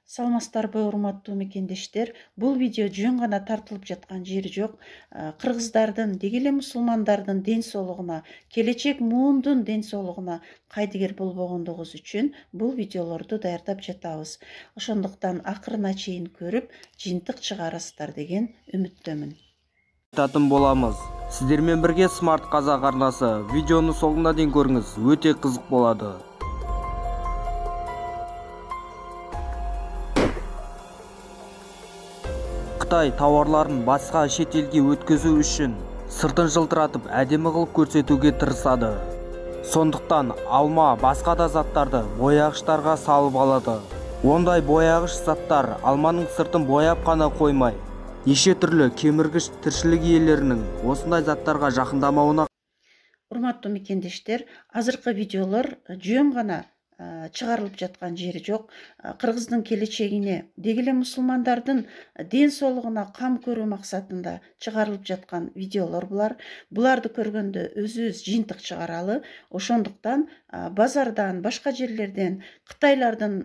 Саламатсыздарбы, урматтуу мекендештер. Бул видео жөн гана тартылып жаткан жери жок. Кыргыздардын, деги эле мусулмандардын ден соолугуна, келечек муундун ден соолугуна кайдыгер болбогондугубуз үчүн бул видеолорду даярдап жатабыз. Ошондуктан акырына чейин көрүп, жыйынтык чыгарасыздар деген үмүттөмүн. Айтатын боламыз. Сіздермен бірге Smart Қазақ арнасы. Видеоны соңына дейін көріңіз, өте қызық болады. Қытай тауарларын басқа шет елге өткізу үшін сыртын жылтыратып әдемі қылып көрсетуге тырысады. Сондықтан алма басқа да заттарды бояғыштарға салып алады. Ондай бояғыш заттар алманың сыртын бояп қана қоймай, неше түрлі кеміргіш тіршілік иелерінің осындай заттарға жақындамауына. Урматтуу мекендештер, азыркы видеолор жөн гана чыгарылып жаткан жери жок. Кыргыздын келечегине, деги эле мусулмандардын ден соолугуна кам көрүү максатында чыгарылып жаткан видеолор булар. Буларды көргөндө өзүбүз жыйынтык чыгаралы. Ошондуктан базардан, башка жерлерден Кытайлардын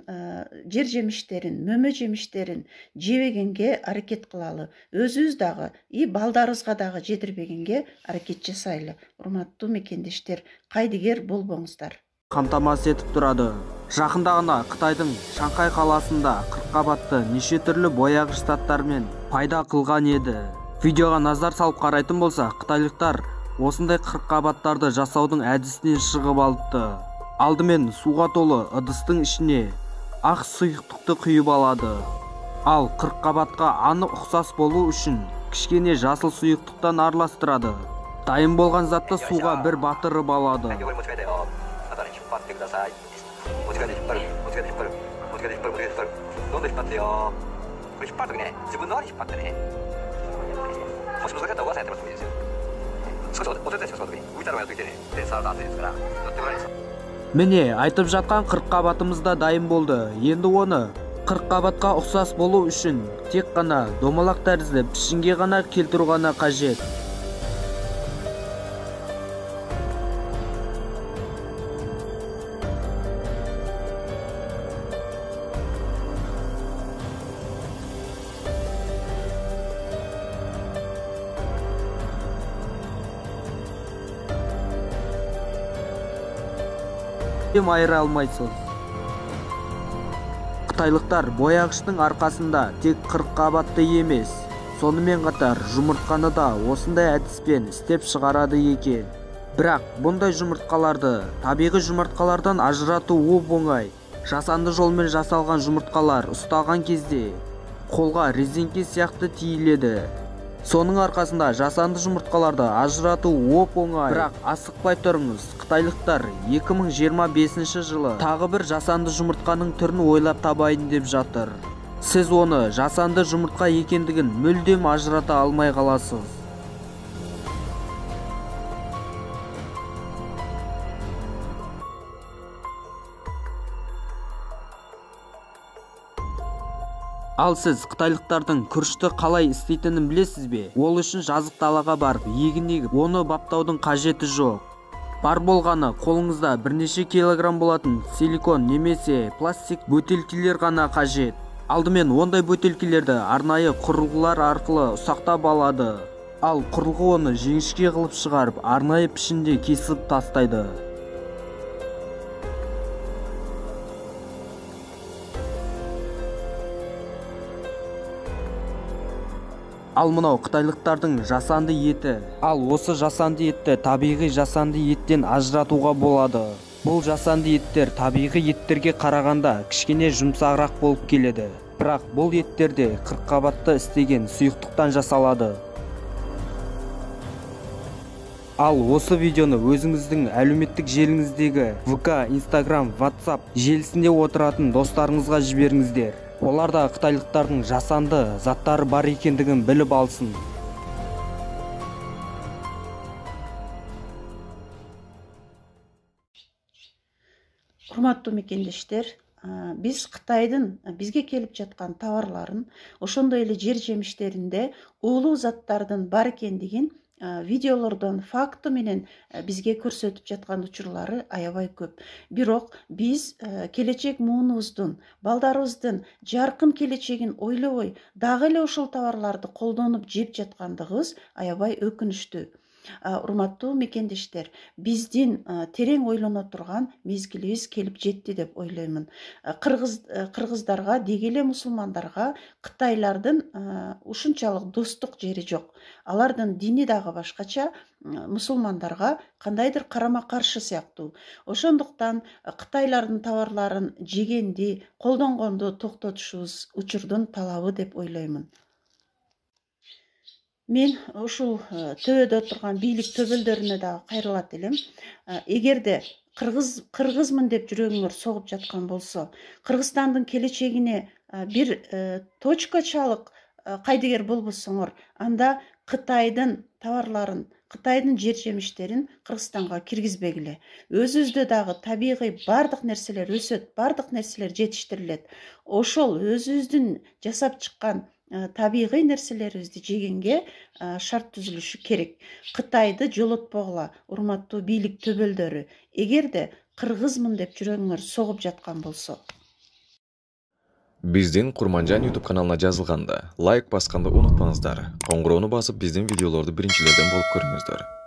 жер жемиштерин, мөмө жемиштерин жебегенге аракет кылалы. Өзүбүз дагы балдарыбызга дагы жедирбегенге аракет жасайлы. Урматтуу мекендештер, кайдыгер болбоңуздар. Қамтамасыз етіп тұрады. Жақында ғана Қытайдың Шанхай қаласында 40 қабатты неше түрлі бояғыш заттармен пайда қылған еді. Видеоға назар салып қарайтын болса, қытайлықтар осындай 40 қабаттарды жасаудың әдісінен шығып алыпты. Алдымен суға толы ыдыстың ішіне ақ сұйықтықты құйып алады. Ал 40 қабатқа анық ұқсас болу үшін кішкене жасыл сұйықтықтан араластырады. Дайын болған затты суға бір батырып алады. Міне, айтып жатқан 40 қабатымыз да дайын болды. Енді оны 40 қабатқа ұқсас болу үшін тек қана домалақ тәрізді пішінге ғана келтіру ғана қажет. Айыра алмайсыз. Қытайлықтар бояғыштың арқасында тек 40 қабатты емес, сонымен қатар жұмыртқаны да осындай әдіспен істеп шығарады екен. Бірақ бұндай жұмыртқаларды табиғи жұмыртқалардан ажырату оп-оңай. Жасанды жолмен жасалған жұмыртқалар ұстаған кезде қолға резеңке сияқты тиіледі. Соның арқасында жасанды жұмыртқаларды ажырату оп-оңай. Бірақ асықпай тұрыңыз. Қытайлықтар 2025 жылы тағы бір жасанды жұмыртқаның түрін ойлап табайын деп жатыр. Сіз оны жасанды жұмыртқа екендігін мүлдем ажырата алмай қаласыз. Ал сіз қытайлықтардың күрішті қалай істейтінін білесіз бе? Ол үшін жазық далаға барып, егін егіп, оны баптаудың қажеті жоқ. Бар болғаны қолыңызда бірнеше килограмм болатын силикон немесе пластик бөтелкелер ғана қажет. Алдымен ондай бөтелкелерді арнайы құрылғылар арқылы ұсақтап алады. Ал құрылғы оны жіңішке қылып шығарып, арнайы пішінде кесіп тастайды. Ал мынау қытайлықтардың жасанды еті. Ал осы жасанды етті табиғи жасанды еттен ажыратуға болады. Бұл жасанды еттер табиғи еттерге қарағанда кішкене жұмсағырақ болып келеді. Бірақ бұл еттерде 40 қабатты істеген сұйықтықтан жасалады. Ал осы видеоны өзіңіздің әлеуметтік желіңіздегі ВК, Instagram, WhatsApp желісінде отыратын достарыңызға жіберіңіздер. Олар да қытайлықтардың жасанды заттары бар екендігін біліп алсын. Урматтуу мекендештер, биз Кытайдын бизге келип жаткан товарларын, ошондой эле жер жемиштеринде уулуу заттардын бар экендигин видеолордон факты менен бизге көрсөтүп жаткан учурлары аябай көп. Бирок биз келечек муунубуздун, балдарыбыздын жаркын келечегин ойлобой, дагы эле ушул товарларды колдонуп жеп жаткандыгыбыз аябай өкүнүчтүү. Урматтуу мекендештер, биздин терең ойлоно турган мезгилибиз келип жетти деп ойлоймун. Кыргыздарга, деги эле мусулмандарга Кытайлардын ушунчалык достук жери жок. Алардын дини дагы башкача, мусулмандарга кандайдыр карама каршы сыяктуу. Ошондуктан Кытайлардын товарларын жегенди, колдонгонду токтотушубуз учурдун талабы деп ойлоймун. Мен ушул төбөдө турган бийлик төбөлдөрүнө дагы кайрылат элем. Эгерде кыргызмын деп жүрөгүңөр согуп жаткан болсо, Кыргызстандын келечегине бир точкачалык кайдыгер болбосоңор, анда Кытайдын товарларын, Кытайдын жер жемиштерин Кыргызстанга киргизбегиле. Өзүбүздө дагы табигый бардык нерселер өсөт, бардык нерселер жетиштирилет. Ошол өзүбүздүн жасап чыккан табигый нерселерибизди жегенге шарт түзүлүшү керек. Кытайды жолотпогула, урматтуу бийлик төбөлдөрү. Эгерде кыргызмын деп жүрөгүңөр согуп жаткан болсо. Биздин Курманжан YouTube каналына жазылганда лайк басканды унутпаңыздар. Коңгуроону басып биздин видеолорду биринчилерден болуп көрүңүздөр.